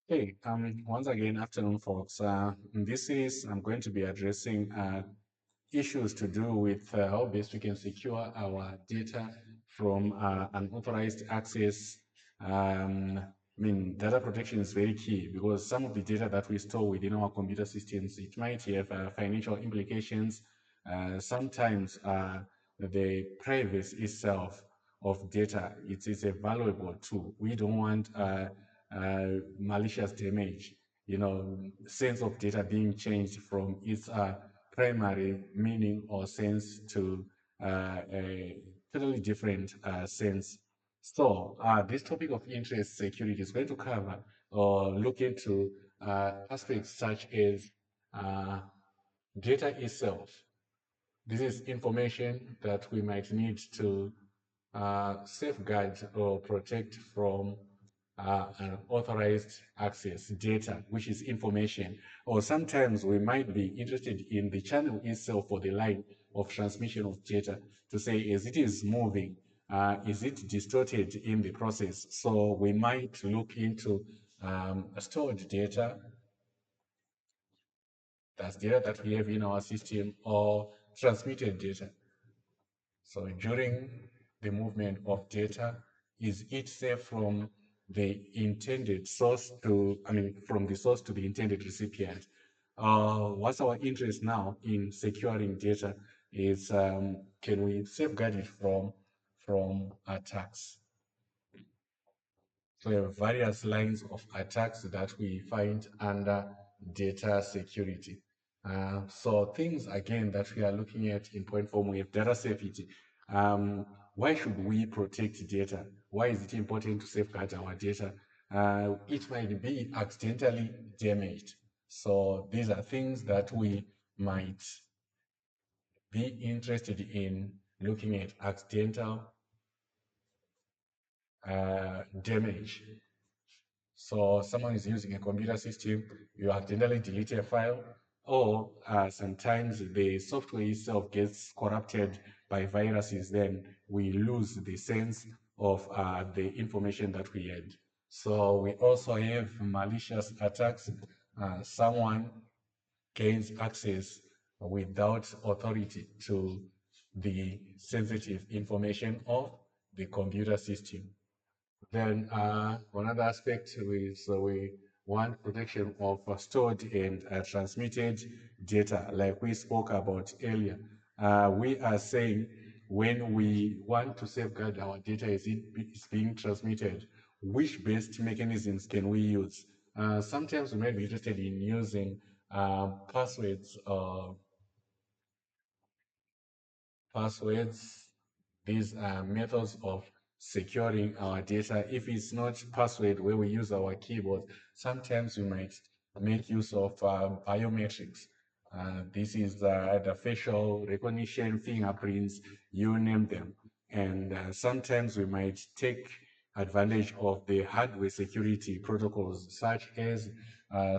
Hey, once again, afternoon, folks. In this series, I'm going to be addressing issues to do with how best we can secure our data from unauthorized access. Data protection is very key because some of the data that we store within our computer systems, it might have financial implications. Sometimes the privacy itself of data, it is a valuable tool. We don't want malicious damage, sense of data being changed from its primary meaning or sense to a totally different sense. So, this topic of interest security is going to cover or look into aspects such as uh, data itself. This is information that we might need to safeguard or protect from unauthorized access data, which is information. Or sometimes we might be interested in the channel itself for the line of transmission of data to say, as it is moving, is it distorted in the process? So we might look into stored data, that's data that we have in our system, or transmitted data. So during the movement of data, is it safe from the intended source to, from the source to the intended recipient? What's our interest now in securing data is can we safeguard it from attacks? So we have various lines of attacks that we find under data security. So things again that we are looking at in point form, we have data safety. Why should we protect data? Why is it important to safeguard our data? It might be accidentally damaged. So these are things that we might be interested in looking at accidental damage. So someone is using a computer system, you accidentally delete a file, or sometimes the software itself gets corrupted by viruses, then we lose the sense of the information that we had. So we also have malicious attacks. Someone gains access without authority to the sensitive information of the computer system. Then another aspect is we want protection of stored and transmitted data, like we spoke about earlier. We are saying when we want to safeguard our data as is being transmitted, which best mechanisms can we use? Sometimes we might be interested in using passwords. Passwords, these are methods of securing our data. If it's not password where we use our keyboard, sometimes we might make use of biometrics. This is the facial recognition, fingerprints, you name them. And sometimes we might take advantage of the hardware security protocols such as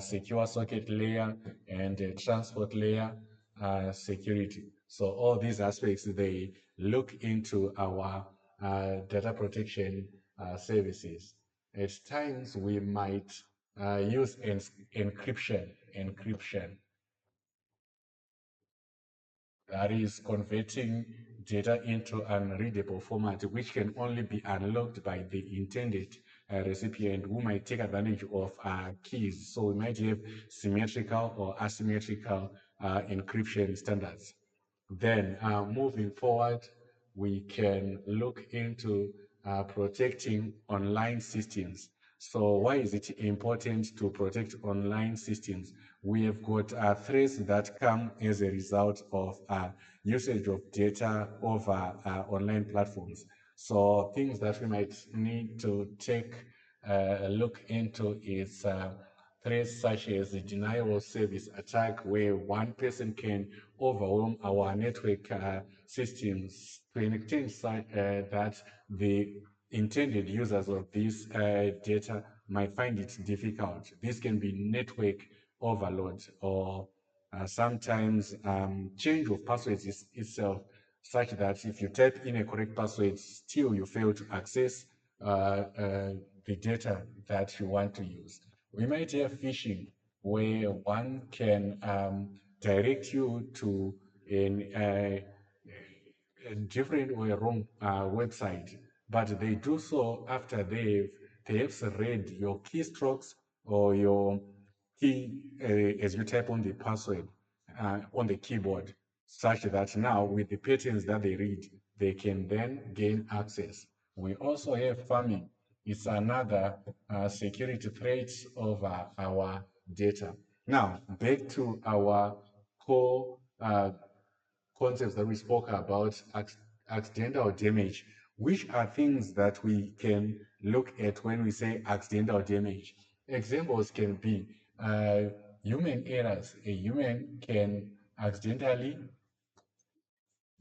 secure socket layer and transport layer security. So all these aspects, they look into our data protection services. At times, we might use encryption, that is converting data into an unreadable format, which can only be unlocked by the intended recipient who might take advantage of keys. So we might have symmetrical or asymmetrical encryption standards. Then moving forward, we can look into protecting online systems. So why is it important to protect online systems? We have got threats that come as a result of usage of data over online platforms. So things that we might need to take a look into is threats such as the denial of service attack, where one person can overwhelm our network systems to an extent such that the intended users of this data might find it difficult. This can be network overload or sometimes change of passwords itself, such that if you type in a correct password, still you fail to access the data that you want to use. We might have phishing, where one can direct you to a different or a wrong website, but they do so after they've perhaps read your keystrokes or your key as you type on the password on the keyboard, such that now with the patterns that they read, they can then gain access. We also have farming. It's another security threat over our data. Now, back to our core concepts that we spoke about, accidental damage, which are things that we can look at when we say accidental damage. Examples can be uh, human errors. A human can accidentally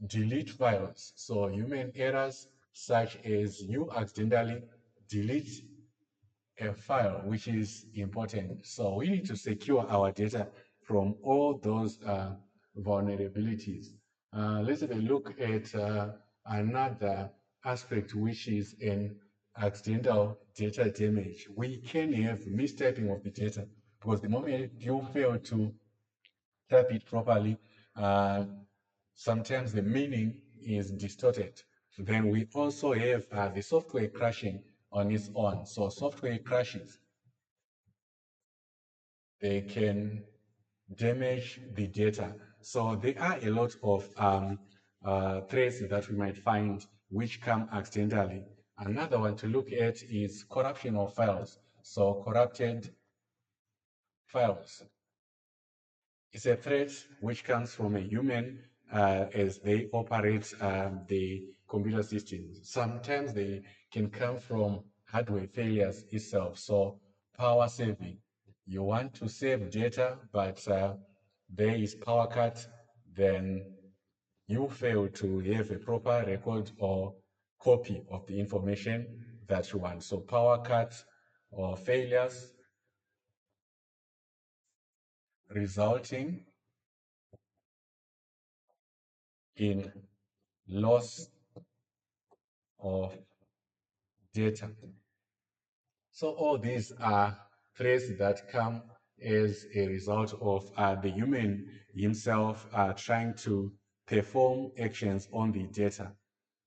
delete files. So human errors such as you accidentally delete a file, which is important. So we need to secure our data from all those vulnerabilities. Let's have a look at another aspect, which is an accidental data damage. We can have mistyping of the data because the moment you fail to type it properly, uh, sometimes the meaning is distorted. Then we also have the software crashing on its own. So software crashes, they can damage the data. So there are a lot of threats that we might find which come accidentally. Another one to look at is corruption of files. So corrupted files. It's a threat which comes from a human as they operate the computer systems. Sometimes they can come from hardware failures itself. So power saving. You want to save data, but there is power cut, then you fail to have a proper record or copy of the information that you want. So power cuts or failures resulting in loss of data. So all these are threats that come as a result of the human himself trying to perform actions on the data.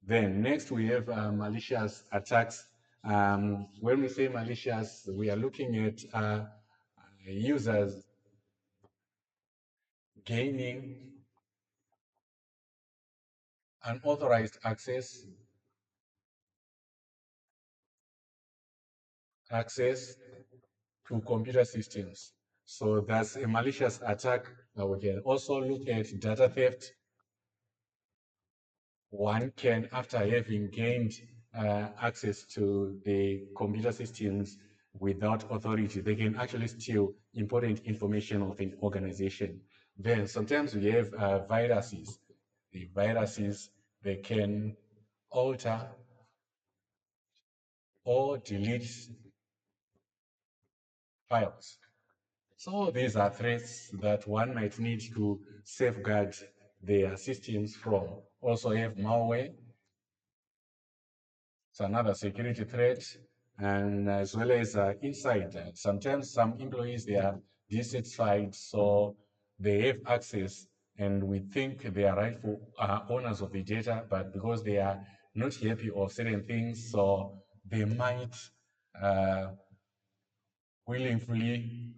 Then next we have malicious attacks. When we say malicious, we are looking at users gaining unauthorized access to computer systems. So that's a malicious attack. We can also look at data theft. One can, after having gained access to the computer systems without authority, they can actually steal important information of an organization. Then sometimes we have viruses. The viruses, they can alter or delete files. So these are threats that one might need to safeguard their systems from. Also have malware. It's another security threat, and as well as inside that. Sometimes some employees, they are dissatisfied, so they have access, and we think they are rightful owners of the data, but because they are not happy of certain things, so they might willingly,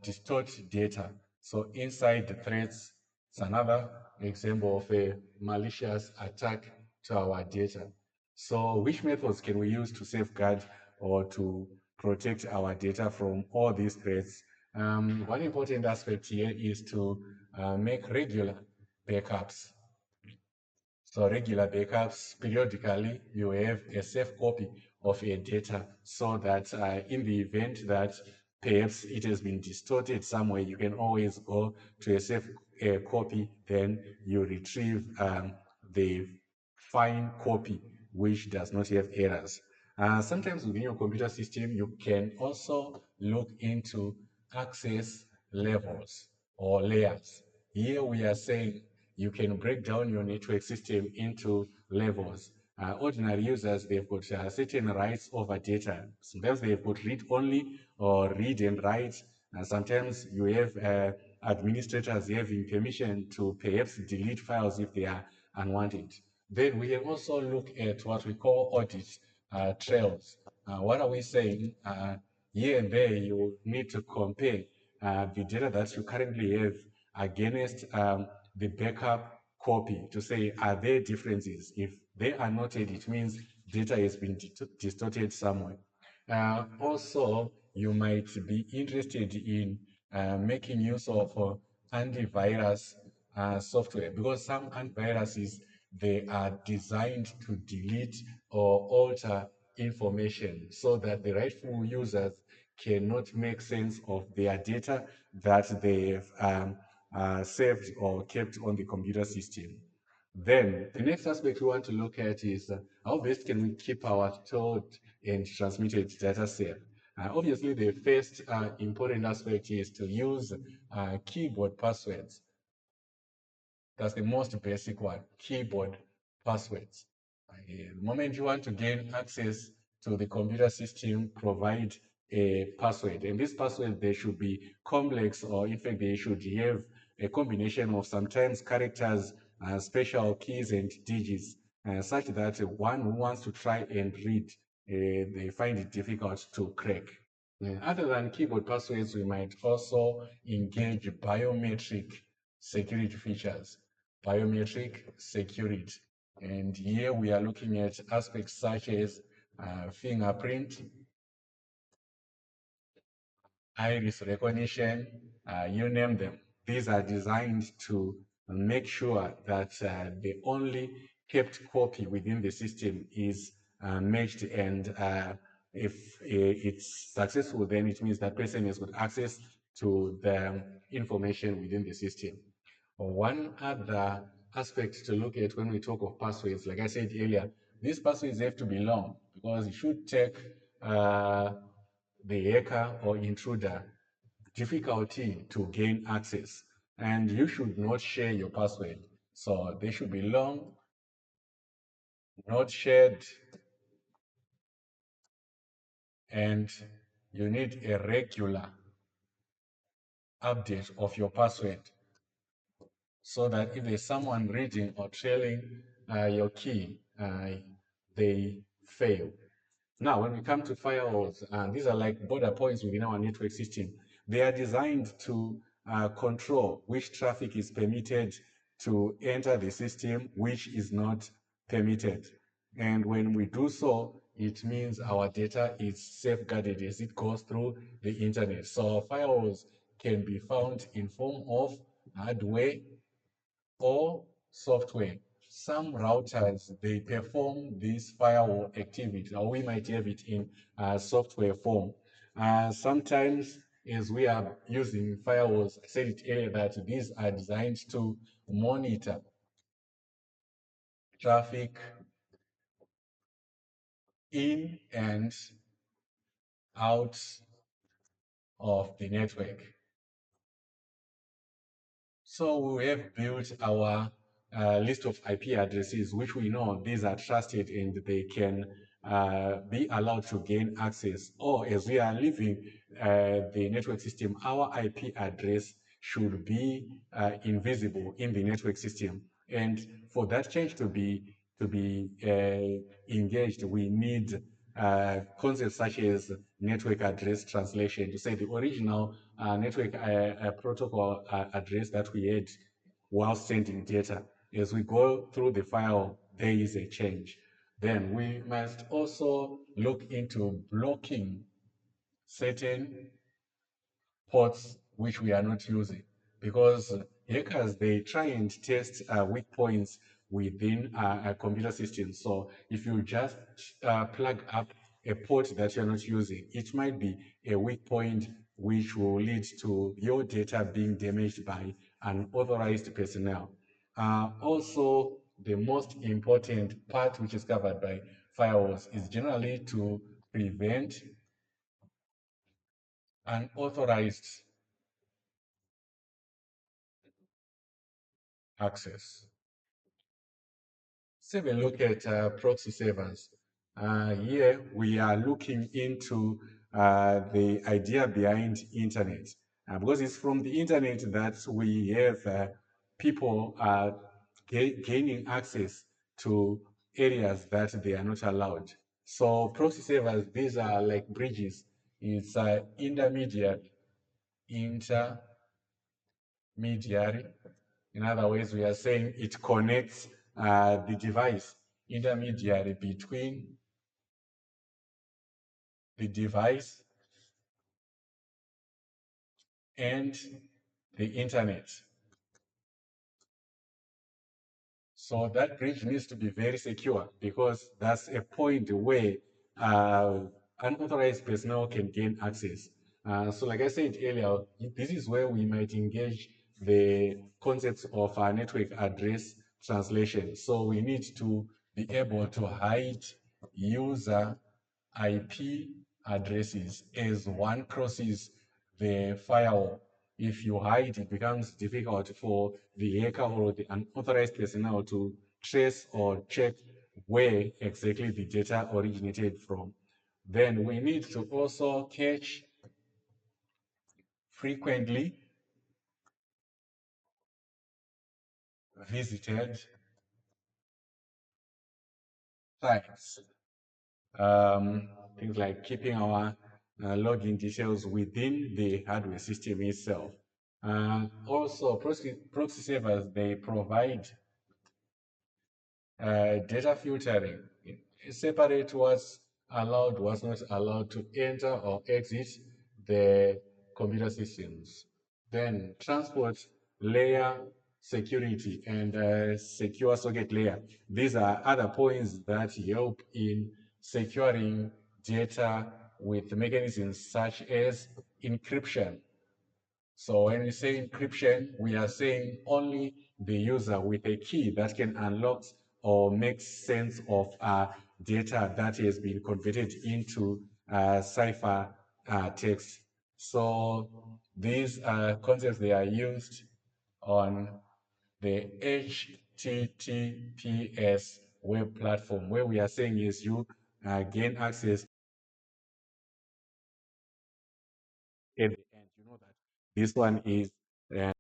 distort data. So inside the threats, it's another example of a malicious attack to our data. So which methods can we use to safeguard or to protect our data from all these threats? One important aspect here is to make regular backups. So regular backups, periodically, you have a safe copy of your data so that in the event that perhaps it has been distorted somewhere, you can always go to a safe copy, then you retrieve the fine copy which does not have errors. Sometimes within your computer system, you can also look into access levels or layers. Here we are saying you can break down your network system into levels. Ordinary users, they've got certain rights over data. Sometimes they've got read only or read and write. And sometimes you have administrators having permission to perhaps delete files if they are unwanted. Then we can also look at what we call audit trails. What are we saying? Here and there, you need to compare the data that you currently have against the backup copy to say, are there differences? If they are noted, it means data has been distorted somewhere. Also, you might be interested in making use of antivirus software, because some antiviruses, they are designed to delete or alter information so that the rightful users cannot make sense of their data that they've saved or kept on the computer system. Then the next aspect we want to look at is how best can we keep our stored and transmitted data safe. Obviously, the first important aspect is to use keyboard passwords. That's the most basic one, keyboard passwords. The moment you want to gain access to the computer system, provide a password. And this password, they should be complex, or in fact, they should have a combination of sometimes characters, special keys and digits, such that one who wants to try and read, they find it difficult to crack. Other than keyboard passwords, we might also engage biometric security features. Biometric security. And here we are looking at aspects such as fingerprint, iris recognition, you name them. These are designed to make sure that the only kept copy within the system is matched, and if it's successful, then it means that person has got access to the information within the system. One other aspect to look at when we talk of passwords, like I said earlier, these passwords have to be long, because it should take the hacker or intruder difficulty to gain access. And you should not share your password. So they should be long, not shared, and you need a regular update of your password, so that if there's someone reading or trailing your key, they fail. Now, when we come to firewalls, these are like border points within our network system. They are designed to control which traffic is permitted to enter the system, which is not permitted. And when we do so, it means our data is safeguarded as it goes through the internet. So firewalls can be found in form of hardware or software. Some routers, they perform this firewall activity, or we might have it in software form. Sometimes, as we are using firewalls, I said it earlier that these are designed to monitor traffic in and out of the network. So we have built our list of IP addresses, which we know these are trusted and they can be allowed to gain access. Or as we are leaving the network system, our IP address should be invisible in the network system. And for that change to be engaged, we need concepts such as network address translation, to say the original network protocol address that we had while sending data. As we go through the file, there is a change. Then we must also look into blocking certain ports which we are not using, because hackers, they try and test weak points within a computer system. So if you just plug up a port that you're not using, it might be a weak point which will lead to your data being damaged by unauthorized personnel. Also, the most important part which is covered by firewalls is generally to prevent unauthorized access. Let's have a look at proxy servers. Here we are looking into the idea behind internet, because it's from the internet that we have people gaining access to areas that they are not allowed. So proxy servers, these are like bridges. It's intermediary. In other words, we are saying it connects the device, intermediary between the device and the internet. So that bridge needs to be very secure, because that's a point where uh, unauthorized personnel can gain access. So like I said earlier, this is where we might engage the concepts of network address translation. So we need to be able to hide user IP addresses as one crosses the firewall. If you hide, it becomes difficult for the hacker or the unauthorized personnel to trace or check where exactly the data originated from. Then we need to also catch frequently visited sites. Things like keeping our login details within the hardware system itself. Also, proxy servers, they provide data filtering. Separate what's allowed, what's not allowed to enter or exit the computer systems. Then transport layer security and secure socket layer. These are other points that help in securing data with mechanisms such as encryption. So when we say encryption, we are saying only the user with a key that can unlock or make sense of data that has been converted into cipher text. So these concepts, they are used on the HTTPS web platform, where we are saying is you gain access at the end. You know that this one is uh,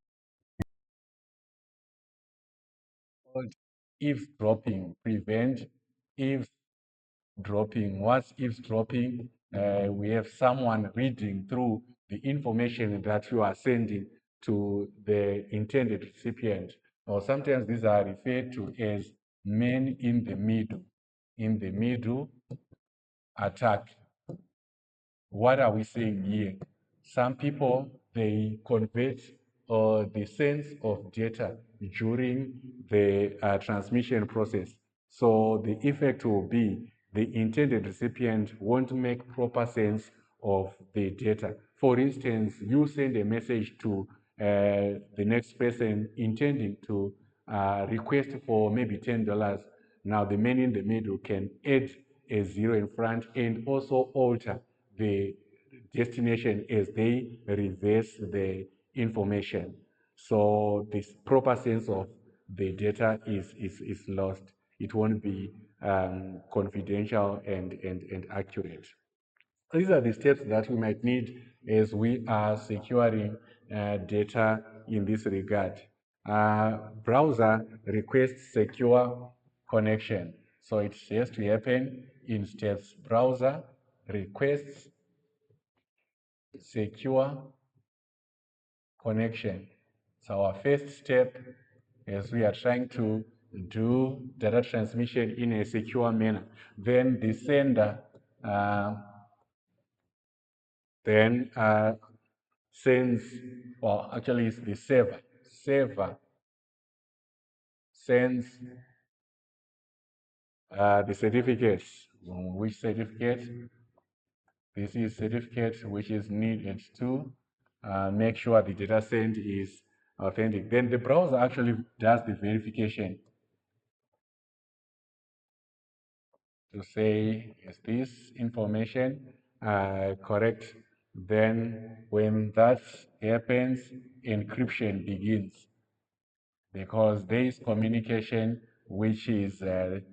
called eavesdropping. Prevent eavesdropping. What's eavesdropping? We have someone reading through the information that you are sending to the intended recipient, or sometimes these are referred to as men in the middle attack. What are we saying here? Some people, they convert the sense of data during the transmission process. So the effect will be the intended recipient won't make proper sense of the data. For instance, you send a message to the next person intending to request for maybe $10. Now the man in the middle can add a zero in front and also alter the destination as they reverse the information. So this proper sense of the data is lost. It won't be confidential and accurate. These are the steps that we might need as we are securing data in this regard. Browser requests secure connection. So it has to happen in steps. Browser requests secure connection. So our first step is we are trying to do data transmission in a secure manner. Then the sender then sends, or actually it's the server sends the certificates. Which certificate? This is certificate which is needed to make sure the data sent is authentic. Then the browser actually does the verification to say, is this information correct? Then when that happens, encryption begins, because there is communication which is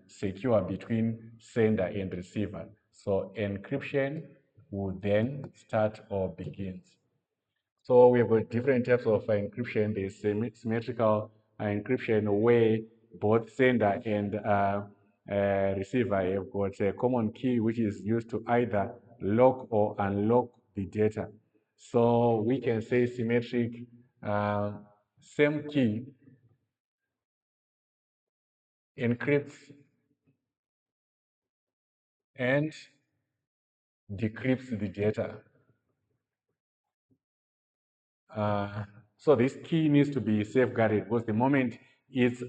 secure between sender and receiver. So encryption will then start or begins. So we have got different types of encryption. There's symmetrical encryption where both sender and receiver have got a common key which is used to either lock or unlock the data. So we can say symmetric, uh, same key encrypts and decrypts the data. Uh, so this key needs to be safeguarded because the moment it's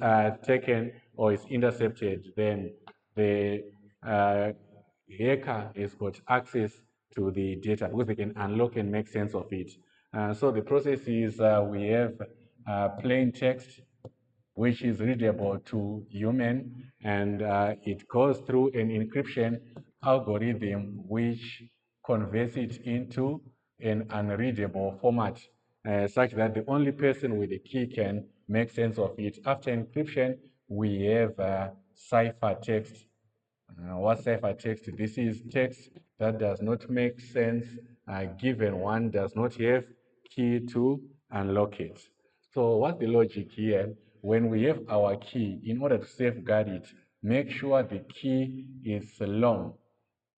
taken or it's intercepted, then the uh, hacker has got access to the data because they can unlock and make sense of it. So the process is we have plain text which is readable to human, and it goes through an encryption algorithm which converts it into an unreadable format, such that the only person with the key can make sense of it. After encryption, we have ciphertext. What ciphertext? This is text that does not make sense given one does not have key to unlock it. So what's the logic here? When we have our key, in order to safeguard it, make sure the key is long.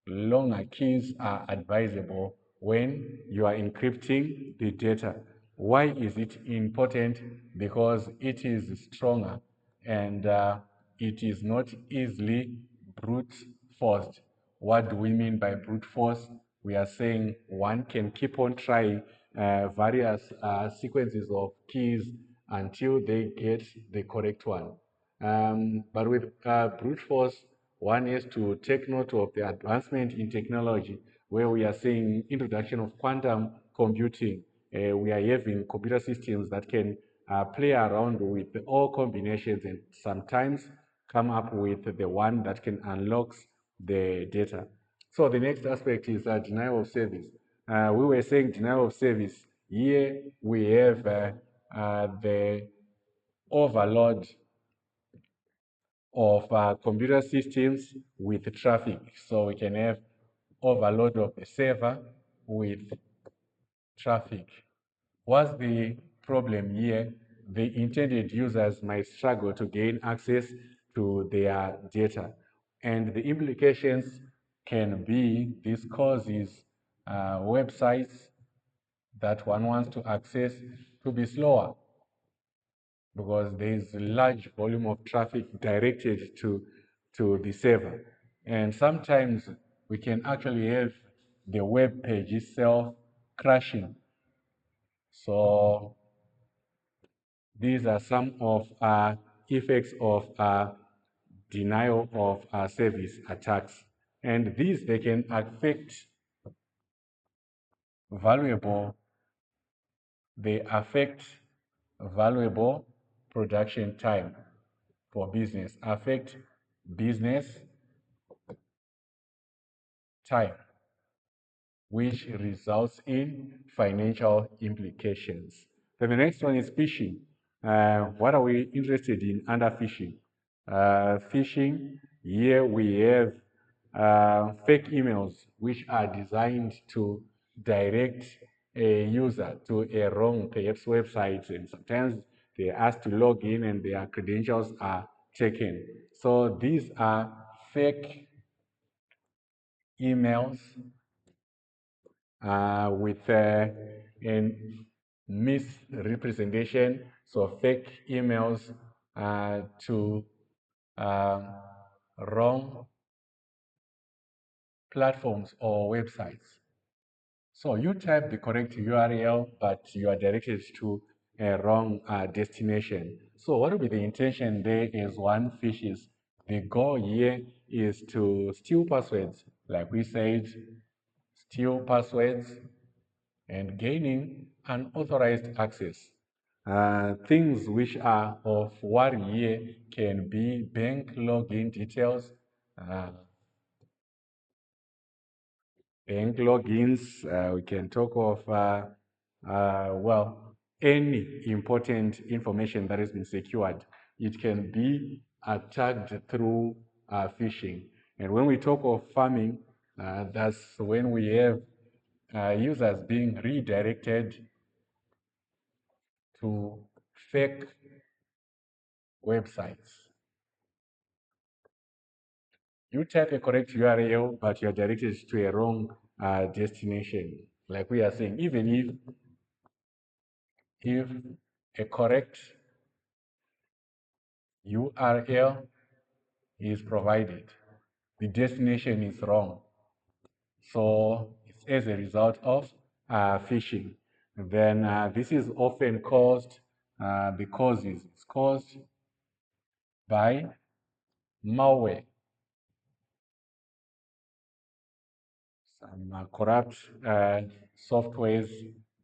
Longer keys are advisable when you are encrypting the data. Why is it important? Because it is stronger and it is not easily brute forced. What do we mean by brute force? We are saying one can keep on trying various sequences of keys until they get the correct one. But with brute force, one is to take note of the advancement in technology, where we are seeing introduction of quantum computing. We are having computer systems that can play around with all combinations and sometimes come up with the one that can unlock the data. So the next aspect is denial of service. We were saying denial of service. Here we have the overload of computer systems with traffic. So we can have overload of the server with traffic. What's the problem here? The intended users might struggle to gain access to their data. And the implications can be this causes websites that one wants to access to be slower because there is a large volume of traffic directed to the server. And sometimes we can actually have the web page itself crashing. So these are some of effects of denial of service attacks. And these, they can affect valuable, they affect valuable production time for business, affect business time, which results in financial implications. Then the next one is phishing. What are we interested in under phishing? Phishing, here we have fake emails which are designed to direct a user to a wrong, perhaps website, and sometimes they ask to log in and their credentials are taken. So these are fake emails with a misrepresentation, so fake emails to um, wrong platforms or websites. So you type the correct URL, but you are directed to a wrong destination. So what will be the intention there is one fishes. The goal here is to steal passwords, like we said, steal passwords and gaining unauthorized access. Things which are of worry here can be bank login details, uh, bank logins. We can talk of, well, any important information that has been secured. It can be attacked through phishing. And when we talk of farming, that's when we have users being redirected to fake websites. You type a correct URL, but you're directed to a wrong destination. Like we are saying, even if a correct URL is provided, the destination is wrong. So it's as a result of phishing. Then this is often caused, the causes, it's caused by malware, some corrupt softwares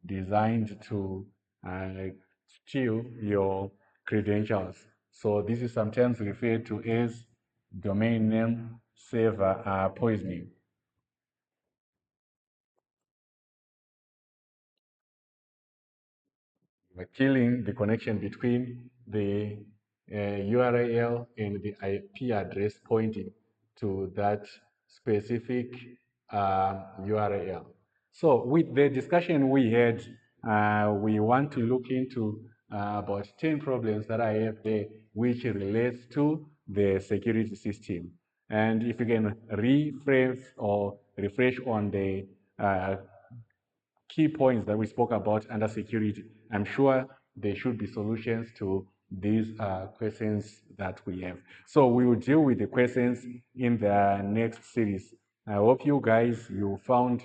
designed to uh, steal your credentials. So this is sometimes referred to as domain name server poisoning. Killing the connection between the URL and the IP address pointing to that specific URL. So with the discussion we had, we want to look into about 10 problems that I have there which relates to the security system. And if you can rephrase or refresh on the key points that we spoke about under security, I'm sure there should be solutions to these questions that we have. So we will deal with the questions in the next series. I hope you guys, you found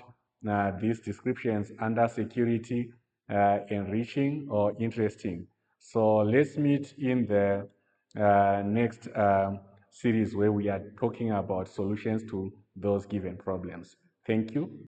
these descriptions under security enriching or interesting. So let's meet in the next series where we are talking about solutions to those given problems. Thank you.